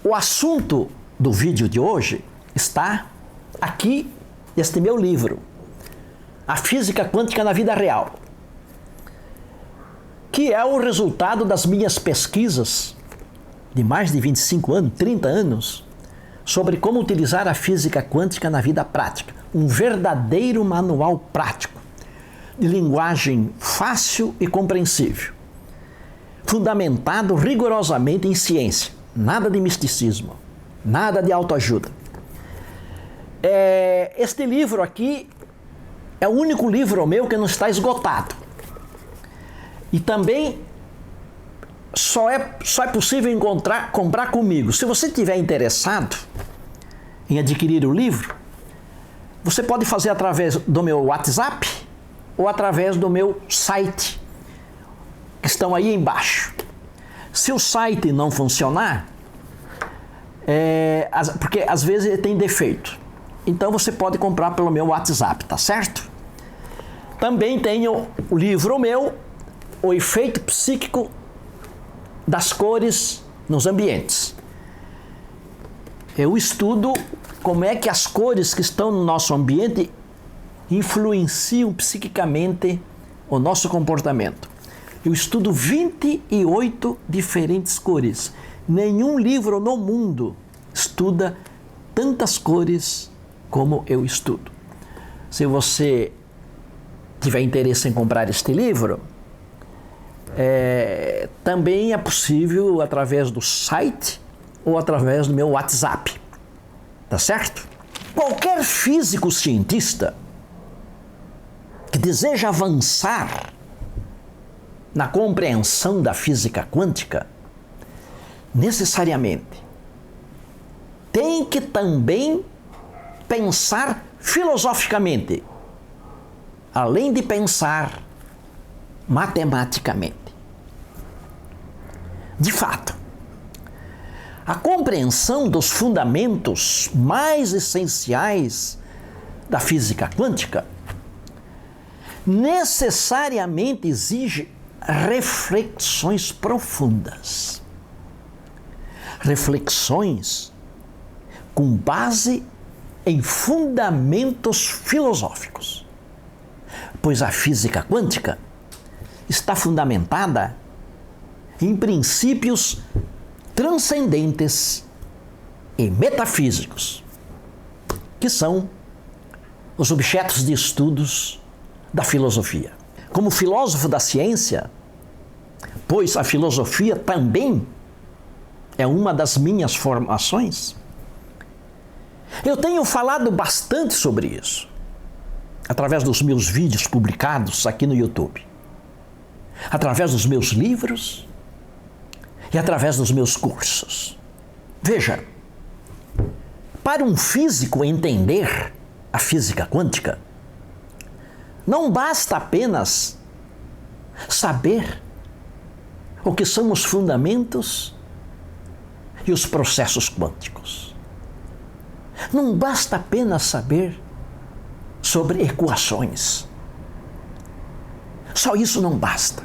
O assunto do vídeo de hoje está aqui neste meu livro, A Física Quântica na Vida Real, que é o resultado das minhas pesquisas de mais de 25 anos, 30 anos, sobre como utilizar a física quântica na vida prática. Um verdadeiro manual prático, de linguagem fácil e compreensível, fundamentado rigorosamente em ciência, nada de misticismo, nada de autoajuda. Este livro aqui é o único livro meu que não está esgotado. E também só é possível comprar comigo. Se você estiver interessado em adquirir o livro, você pode fazer através do meu WhatsApp ou através do meu site, que estão aí embaixo. Se o site não funcionar, porque às vezes ele tem defeito, então você pode comprar pelo meu WhatsApp, tá certo? Também tenho o livro meu, O Efeito Psíquico das Cores nos Ambientes. Eu estudo como é que as cores que estão no nosso ambiente influenciam psiquicamente o nosso comportamento. Eu estudo 28 diferentes cores. Nenhum livro no mundo estuda tantas cores como eu estudo. Se você tiver interesse em comprar este livro, também é possível através do site ou através do meu WhatsApp. Tá certo? Qualquer físico cientista que deseja avançar na compreensão da física quântica, necessariamente tem que também pensar filosoficamente, além de pensar matematicamente. De fato, a compreensão dos fundamentos mais essenciais da física quântica necessariamente exige reflexões profundas. Reflexões com base em fundamentos filosóficos. Pois a física quântica está fundamentada em princípios transcendentes e metafísicos, que são os objetos de estudos da filosofia. Como filósofo da ciência, pois a filosofia também é uma das minhas formações, eu tenho falado bastante sobre isso, através dos meus vídeos publicados aqui no YouTube, através dos meus livros e através dos meus cursos. Veja, para um físico entender a física quântica, não basta apenas saber o que são os fundamentos e os processos quânticos. Não basta apenas saber sobre equações. Só isso não basta.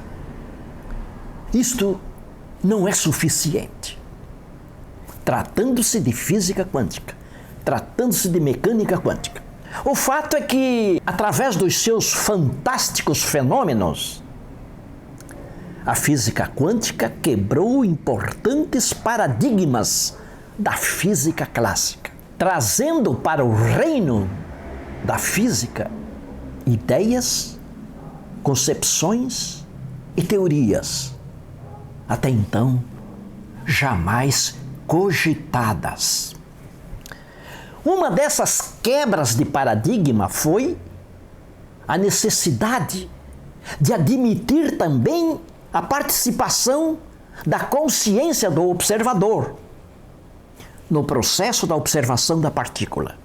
Isto não é suficiente. Tratando-se de física quântica, tratando-se de mecânica quântica. O fato é que, através dos seus fantásticos fenômenos, a física quântica quebrou importantes paradigmas da física clássica, trazendo para o reino da física ideias, concepções e teorias até então jamais cogitadas. Uma dessas quebras de paradigma foi a necessidade de admitir também a participação da consciência do observador no processo da observação da partícula.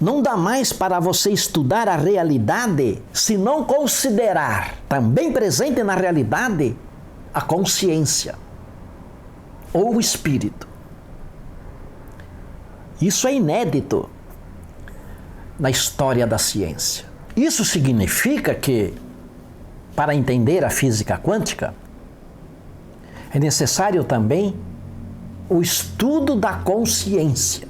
Não dá mais para você estudar a realidade se não considerar também presente na realidade a consciência ou o espírito. Isso é inédito na história da ciência. Isso significa que, para entender a física quântica, é necessário também o estudo da consciência.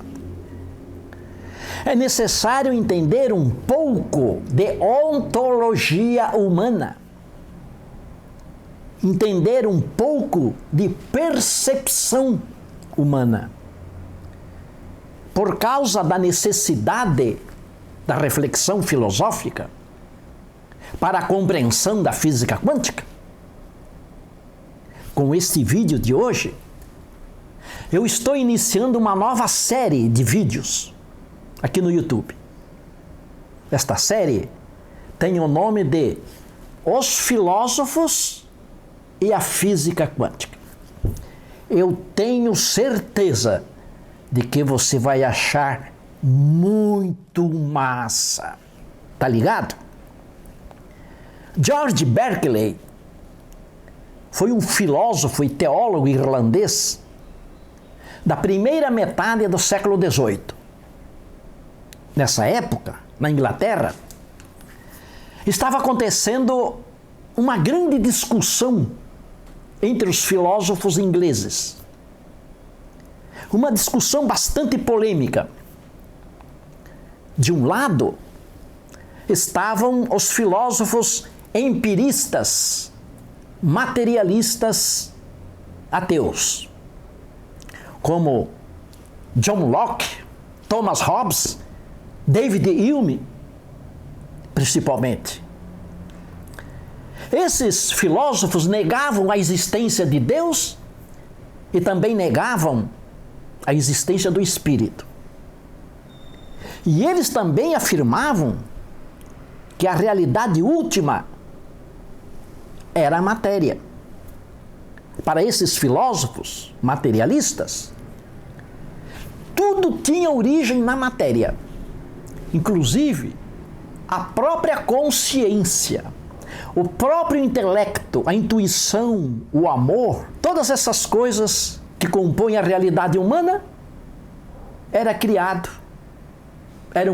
É necessário entender um pouco de ontologia humana, entender um pouco de percepção humana. Por causa da necessidade da reflexão filosófica para a compreensão da física quântica. Com este vídeo de hoje, eu estou iniciando uma nova série de vídeos aqui no YouTube. Esta série tem o nome de Os Filósofos e a Física Quântica. Eu tenho certeza de que você vai achar muito massa. Tá ligado? George Berkeley foi um filósofo e teólogo irlandês da primeira metade do século XVIII. Nessa época, na Inglaterra, estava acontecendo uma grande discussão entre os filósofos ingleses. Uma discussão bastante polêmica. De um lado, estavam os filósofos empiristas, materialistas, ateus, como John Locke, Thomas Hobbes, David Hume, principalmente. Esses filósofos negavam a existência de Deus e também negavam a existência do Espírito. E eles também afirmavam que a realidade última era a matéria. Para esses filósofos materialistas, tudo tinha origem na matéria. Inclusive, a própria consciência, o próprio intelecto, a intuição, o amor, todas essas coisas que compõem a realidade humana eram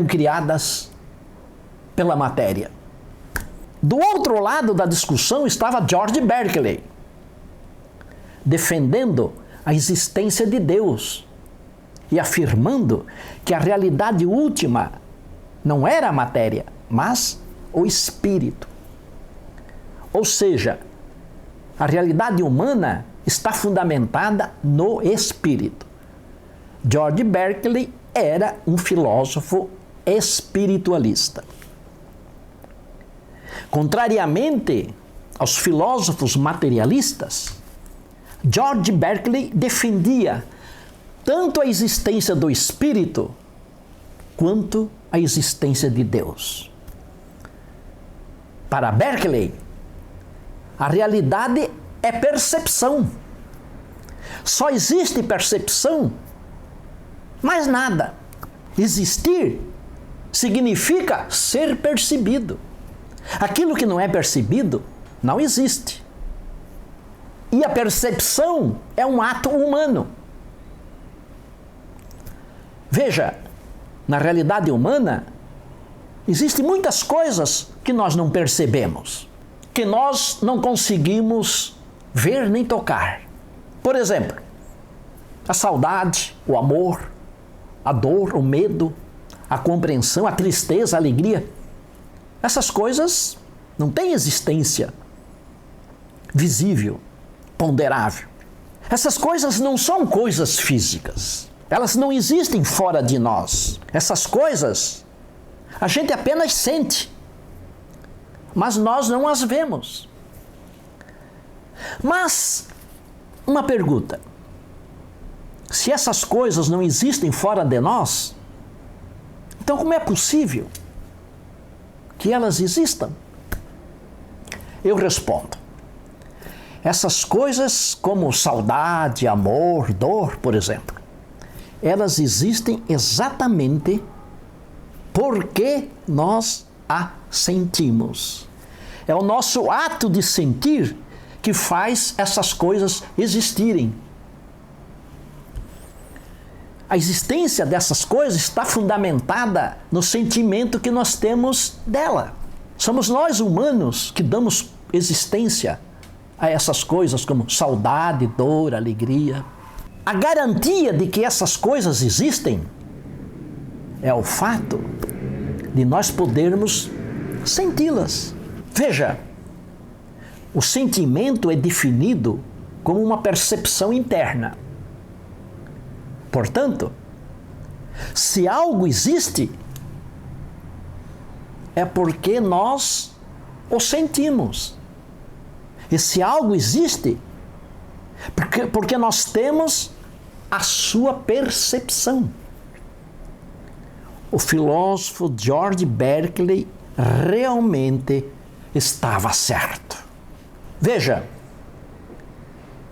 criadas pela matéria. Do outro lado da discussão estava George Berkeley, defendendo a existência de Deus e afirmando que a realidade última não era a matéria, mas o espírito. Ou seja, a realidade humana está fundamentada no espírito. George Berkeley era um filósofo espiritualista. Contrariamente aos filósofos materialistas, George Berkeley defendia tanto a existência do espírito quanto a existência de Deus. Para Berkeley, a realidade é percepção. Só existe percepção, mais nada. Existir significa ser percebido. Aquilo que não é percebido não existe. E a percepção é um ato humano. Veja, na realidade humana, existem muitas coisas que nós não percebemos, que nós não conseguimos ver nem tocar. Por exemplo, a saudade, o amor, a dor, o medo, a compreensão, a tristeza, a alegria. Essas coisas não têm existência visível, ponderável. Essas coisas não são coisas físicas. Elas não existem fora de nós. Essas coisas a gente apenas sente, mas nós não as vemos. Mas, uma pergunta: se essas coisas não existem fora de nós, então como é possível que elas existam? Eu respondo: essas coisas como saudade, amor, dor, por exemplo, elas existem exatamente porque nós a sentimos. É o nosso ato de sentir que faz essas coisas existirem. A existência dessas coisas está fundamentada no sentimento que nós temos dela. Somos nós humanos que damos existência a essas coisas como saudade, dor, alegria. A garantia de que essas coisas existem é o fato de nós podermos senti-las. Veja, o sentimento é definido como uma percepção interna. Portanto, se algo existe, é porque nós o sentimos. E se algo existe, porque nós temos a sua percepção. O filósofo George Berkeley realmente estava certo. Veja,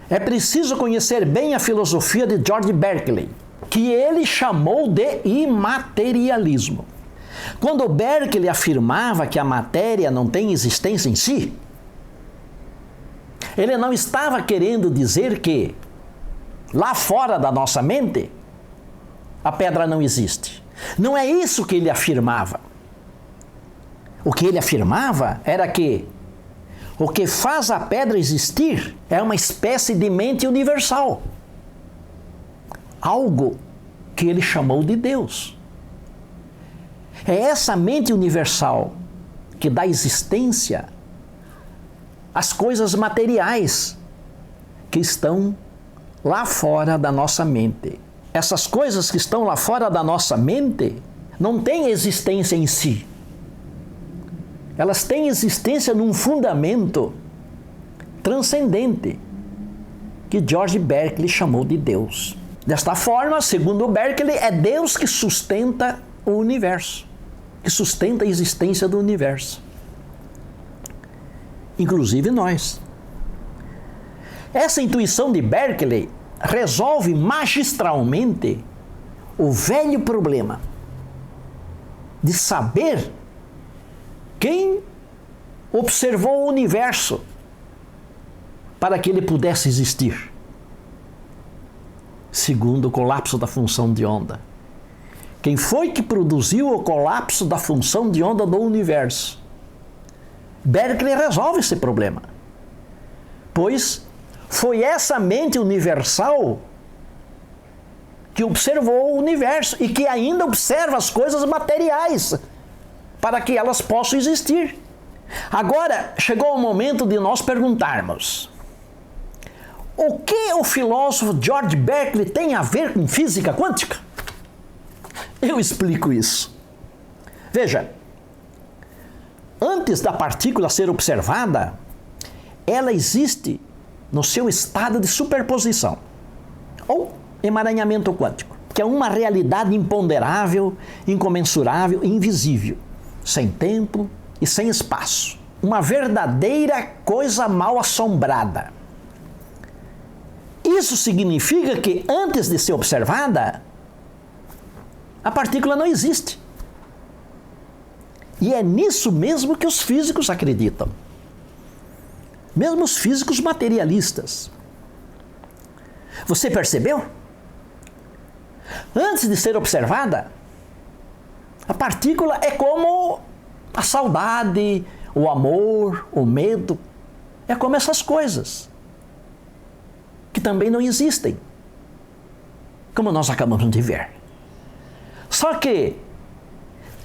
é preciso conhecer bem a filosofia de George Berkeley, que ele chamou de imaterialismo. Quando Berkeley afirmava que a matéria não tem existência em si, ele não estava querendo dizer que lá fora da nossa mente a pedra não existe. Não é isso que ele afirmava. O que ele afirmava era que o que faz a pedra existir é uma espécie de mente universal. Algo que ele chamou de Deus. É essa mente universal que dá existência às coisas materiais que estão lá fora da nossa mente. Essas coisas que estão lá fora da nossa mente não têm existência em si. Elas têm existência num fundamento transcendente que George Berkeley chamou de Deus. Desta forma, segundo Berkeley, é Deus que sustenta o universo, que sustenta a existência do universo. Inclusive nós. Essa intuição de Berkeley resolve magistralmente o velho problema de saber quem observou o universo para que ele pudesse existir, segundo o colapso da função de onda. Quem foi que produziu o colapso da função de onda do universo? Berkeley resolve esse problema, pois foi essa mente universal que observou o universo e que ainda observa as coisas materiais para que elas possam existir. Agora, chegou o momento de nós perguntarmos: o que o filósofo George Berkeley tem a ver com física quântica? Eu explico isso. Veja, antes da partícula ser observada, ela existe no seu estado de superposição, ou emaranhamento quântico, que é uma realidade imponderável, incomensurável e invisível, sem tempo e sem espaço. Uma verdadeira coisa mal assombrada. Isso significa que antes de ser observada, a partícula não existe. E é nisso mesmo que os físicos acreditam. Mesmo os físicos materialistas. Você percebeu? Antes de ser observada, a partícula é como a saudade, o amor, o medo. É como essas coisas que também não existem, como nós acabamos de ver. Só que,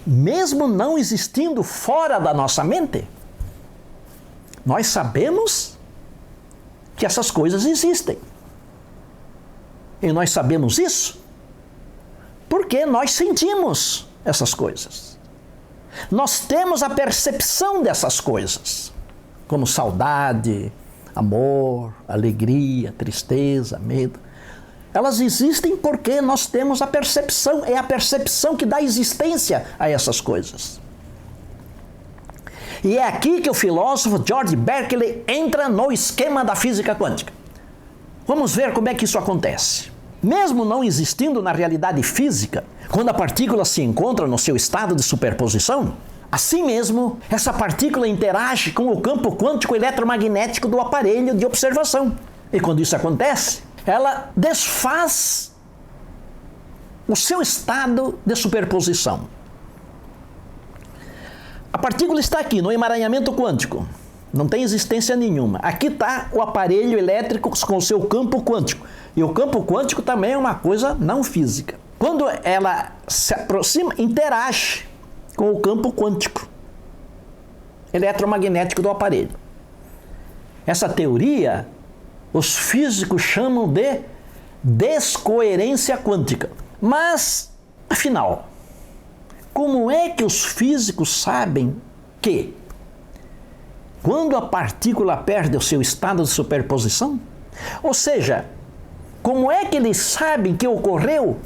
mesmo não existindo fora da nossa mente, nós sabemos que essas coisas existem. E nós sabemos isso porque nós sentimos essas coisas. Nós temos a percepção dessas coisas, como saudade, amor, alegria, tristeza, medo. Elas existem porque nós temos a percepção, é a percepção que dá existência a essas coisas. E é aqui que o filósofo George Berkeley entra no esquema da física quântica. Vamos ver como é que isso acontece. Mesmo não existindo na realidade física, quando a partícula se encontra no seu estado de superposição, assim mesmo, essa partícula interage com o campo quântico eletromagnético do aparelho de observação. E quando isso acontece, ela desfaz o seu estado de superposição. A partícula está aqui, no emaranhamento quântico. Não tem existência nenhuma. Aqui está o aparelho elétrico com o seu campo quântico, E o campo quântico também é uma coisa não física. Quando ela se aproxima, interage com o campo quântico eletromagnético do aparelho. Essa teoria, os físicos chamam de descoerência quântica. Mas, afinal, como é que os físicos sabem que, quando a partícula perde o seu estado de superposição, ou seja, como é que eles sabem que ocorreu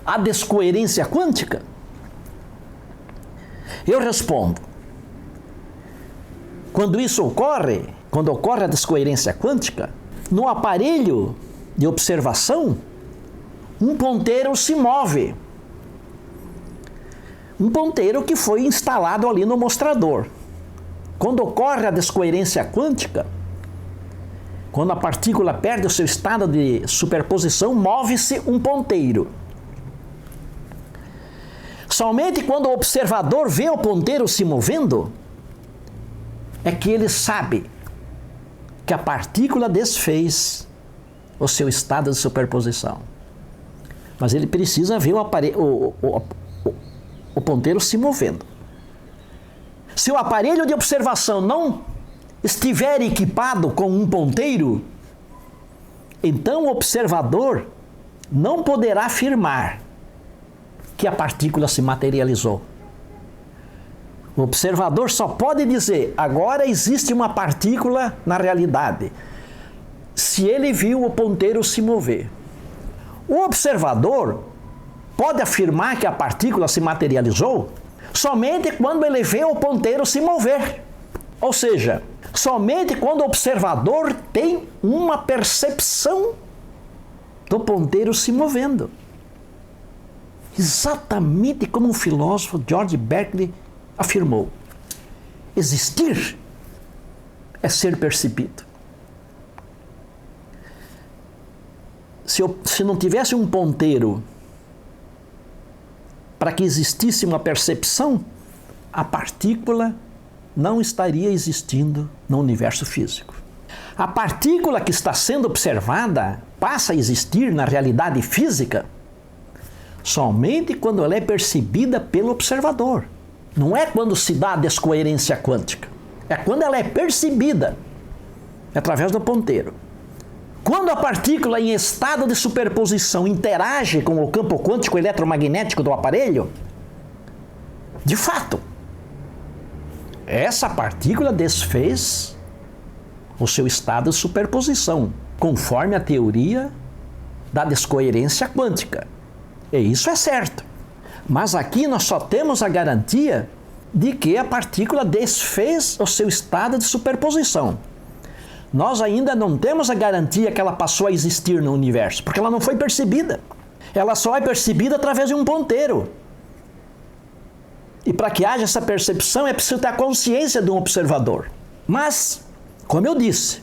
a descoerência quântica? Eu respondo, quando isso ocorre, quando ocorre a descoerência quântica, no aparelho de observação, um ponteiro se move. Um ponteiro que foi instalado ali no mostrador. Quando ocorre a descoerência quântica, quando a partícula perde o seu estado de superposição, move-se um ponteiro. Somente quando o observador vê o ponteiro se movendo, é que ele sabe que a partícula desfez o seu estado de superposição. Mas ele precisa ver o ponteiro se movendo. Se o aparelho de observação não estiver equipado com um ponteiro, então o observador não poderá afirmar que a partícula se materializou. O observador só pode dizer, agora existe uma partícula na realidade, se ele viu o ponteiro se mover. O observador pode afirmar que a partícula se materializou somente quando ele vê o ponteiro se mover. Ou seja, somente quando o observador tem uma percepção do ponteiro se movendo. Exatamente como o filósofo George Berkeley afirmou. Existir é ser percebido. Se não tivesse um ponteiro para que existisse uma percepção, a partícula não estaria existindo no universo físico. A partícula que está sendo observada passa a existir na realidade física somente quando ela é percebida pelo observador. Não é quando se dá a descoerência quântica. É quando ela é percebida através do ponteiro. Quando a partícula em estado de superposição interage com o campo quântico eletromagnético do aparelho, de fato, essa partícula desfez o seu estado de superposição, conforme a teoria da descoerência quântica. E isso é certo. Mas aqui nós só temos a garantia de que a partícula desfez o seu estado de superposição. Nós ainda não temos a garantia que ela passou a existir no universo, porque ela não foi percebida. Ela só é percebida através de um ponteiro. E para que haja essa percepção é preciso ter a consciência de um observador. Mas, como eu disse,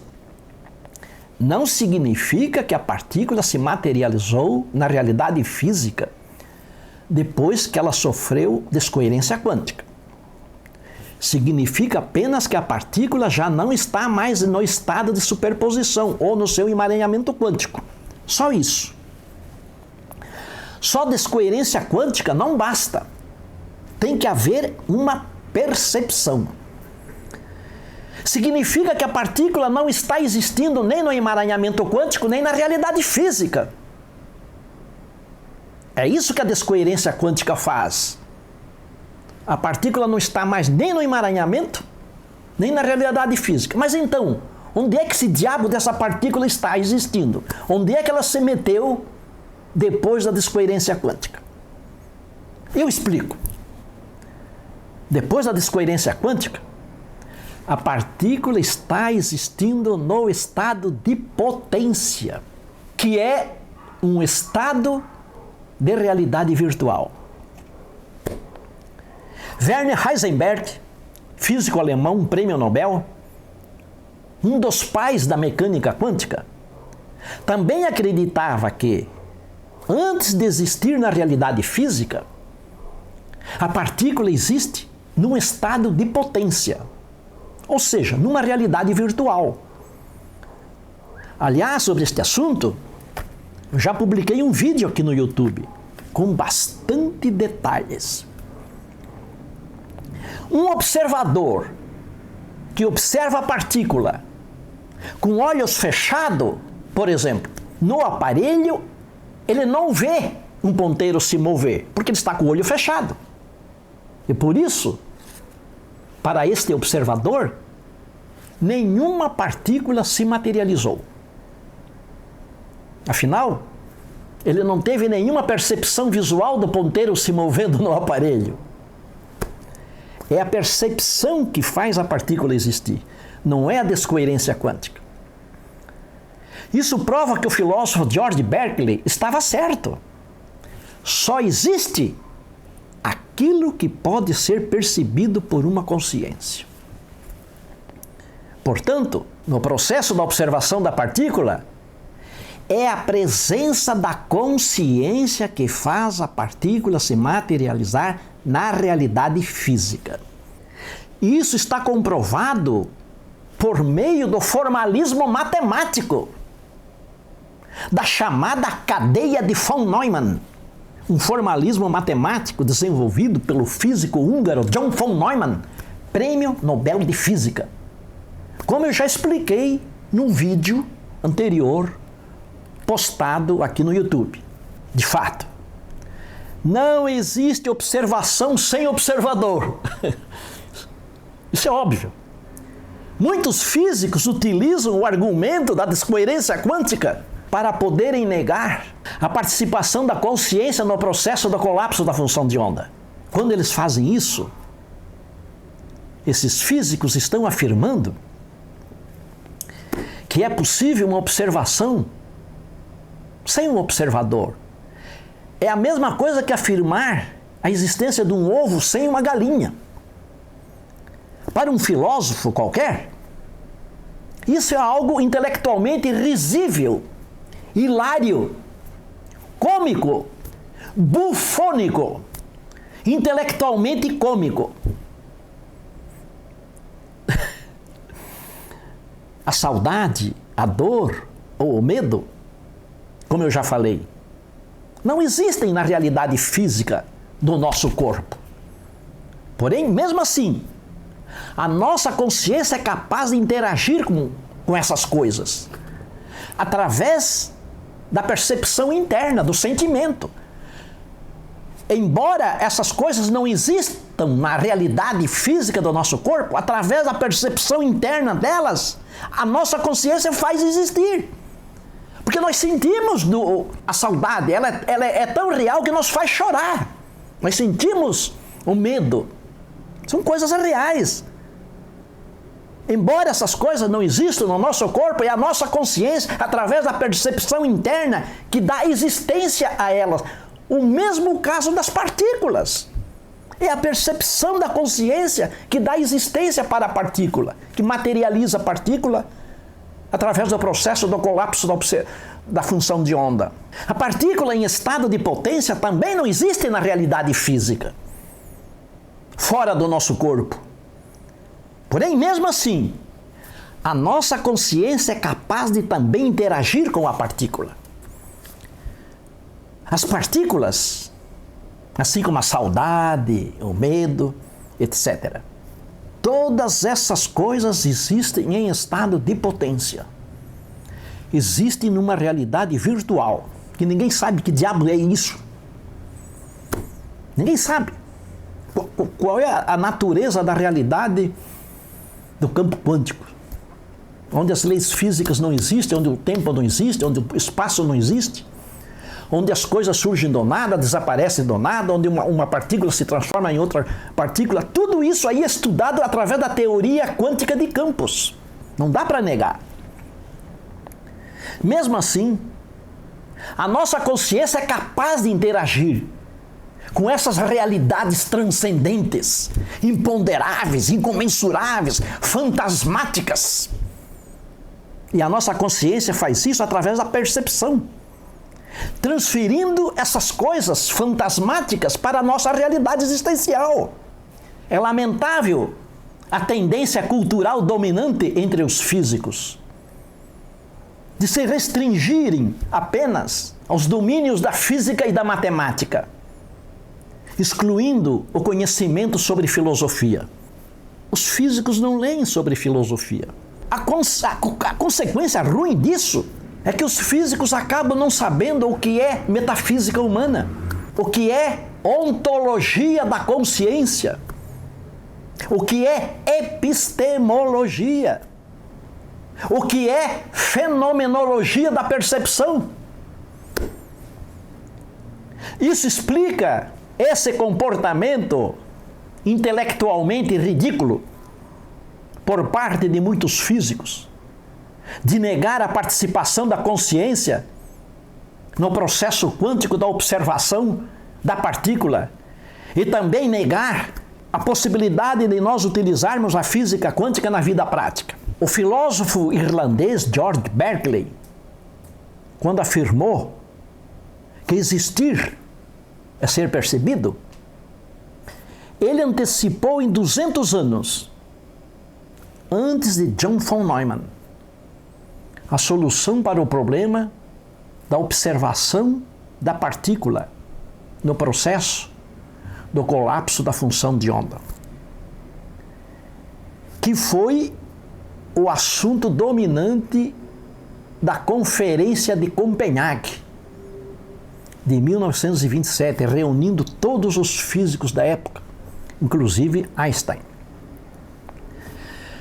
não significa que a partícula se materializou na realidade física depois que ela sofreu descoerência quântica. Significa apenas que a partícula já não está mais no estado de superposição ou no seu emaranhamento quântico. Só isso. Só descoerência quântica não basta. Tem que haver uma percepção. Significa que a partícula não está existindo nem no emaranhamento quântico, nem na realidade física. É isso que a descoerência quântica faz. A partícula não está mais nem no emaranhamento, nem na realidade física. Mas então, onde é que esse diabo dessa partícula está existindo? Onde é que ela se meteu depois da descoerência quântica? Eu explico. Depois da descoerência quântica, a partícula está existindo no estado de potência, que é um estado de realidade virtual. Werner Heisenberg, físico alemão, um prêmio Nobel, um dos pais da mecânica quântica, também acreditava que, antes de existir na realidade física, a partícula existe num estado de potência, ou seja, numa realidade virtual. Aliás, sobre este assunto, Eu já publiquei um vídeo aqui no YouTube com bastante detalhes. Um observador que observa a partícula com olhos fechados, por exemplo, no aparelho, ele não vê um ponteiro se mover, porque ele está com o olho fechado. E por isso, para este observador, nenhuma partícula se materializou. Afinal, ele não teve nenhuma percepção visual do ponteiro se movendo no aparelho. É a percepção que faz a partícula existir, não é a descoerência quântica. Isso prova que o filósofo George Berkeley estava certo. Só existe aquilo que pode ser percebido por uma consciência. Portanto, no processo da observação da partícula, é a presença da consciência que faz a partícula se materializar na realidade física. E isso está comprovado por meio do formalismo matemático, da chamada cadeia de von Neumann, um formalismo matemático desenvolvido pelo físico húngaro John von Neumann, Prêmio Nobel de Física. Como eu já expliquei num vídeo anterior postado aqui no YouTube. De fato, não existe observação sem observador. Isso é óbvio. Muitos físicos utilizam o argumento da descoerência quântica para poderem negar a participação da consciência no processo do colapso da função de onda. Quando eles fazem isso, esses físicos estão afirmando que é possível uma observação sem um observador. É a mesma coisa que afirmar a existência de um ovo sem uma galinha. Para um filósofo qualquer, isso é algo intelectualmente risível, hilário, cômico, bufônico, intelectualmente cômico. A saudade, a dor ou o medo, como eu já falei, não existem na realidade física do nosso corpo. Porém, mesmo assim, a nossa consciência é capaz de interagir com essas coisas através da percepção interna, do sentimento. Embora essas coisas não existam na realidade física do nosso corpo, através da percepção interna delas, a nossa consciência faz existir. Porque nós sentimos a saudade, ela é tão real que nos faz chorar. Nós sentimos o medo. São coisas reais. Embora essas coisas não existam no nosso corpo, é a nossa consciência, através da percepção interna, que dá existência a elas. O mesmo caso das partículas. É a percepção da consciência que dá existência para a partícula, que materializa a partícula através do processo do colapso da função de onda. A partícula em estado de potência também não existe na realidade física, fora do nosso corpo. Porém, mesmo assim, a nossa consciência é capaz de também interagir com a partícula. As partículas, assim como a saudade, o medo, etc., todas essas coisas existem em estado de potência. Existem numa realidade virtual, que ninguém sabe que diabo é isso. Ninguém sabe qual é a natureza da realidade do campo quântico, onde as leis físicas não existem, onde o tempo não existe, onde o espaço não existe, onde as coisas surgem do nada, desaparecem do nada, onde uma partícula se transforma em outra partícula. Tudo isso aí é estudado através da teoria quântica de campos. Não dá para negar. Mesmo assim, a nossa consciência é capaz de interagir com essas realidades transcendentes, imponderáveis, incomensuráveis, fantasmáticas. E a nossa consciência faz isso através da percepção, transferindo essas coisas fantasmáticas para a nossa realidade existencial. É lamentável a tendência cultural dominante entre os físicos de se restringirem apenas aos domínios da física e da matemática, excluindo o conhecimento sobre filosofia. Os físicos não leem sobre filosofia. A consequência ruim disso é que os físicos acabam não sabendo o que é metafísica humana, o que é ontologia da consciência, o que é epistemologia, o que é fenomenologia da percepção. Isso explica esse comportamento intelectualmente ridículo por parte de muitos físicos, de negar a participação da consciência no processo quântico da observação da partícula e também negar a possibilidade de nós utilizarmos a física quântica na vida prática. O filósofo irlandês George Berkeley, quando afirmou que existir é ser percebido, ele antecipou em 200 anos, antes de John von Neumann, a solução para o problema da observação da partícula no processo do colapso da função de onda, que foi o assunto dominante da Conferência de Copenhague, de 1927, reunindo todos os físicos da época, inclusive Einstein.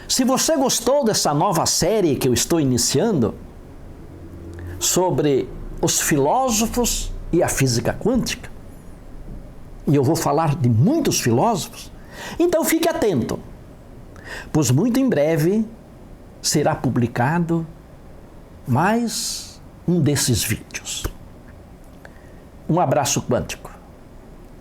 Se você gostou dessa nova série que eu estou iniciando sobre os filósofos e a física quântica, e eu vou falar de muitos filósofos, então fique atento, pois muito em breve será publicado mais um desses vídeos. Um abraço quântico.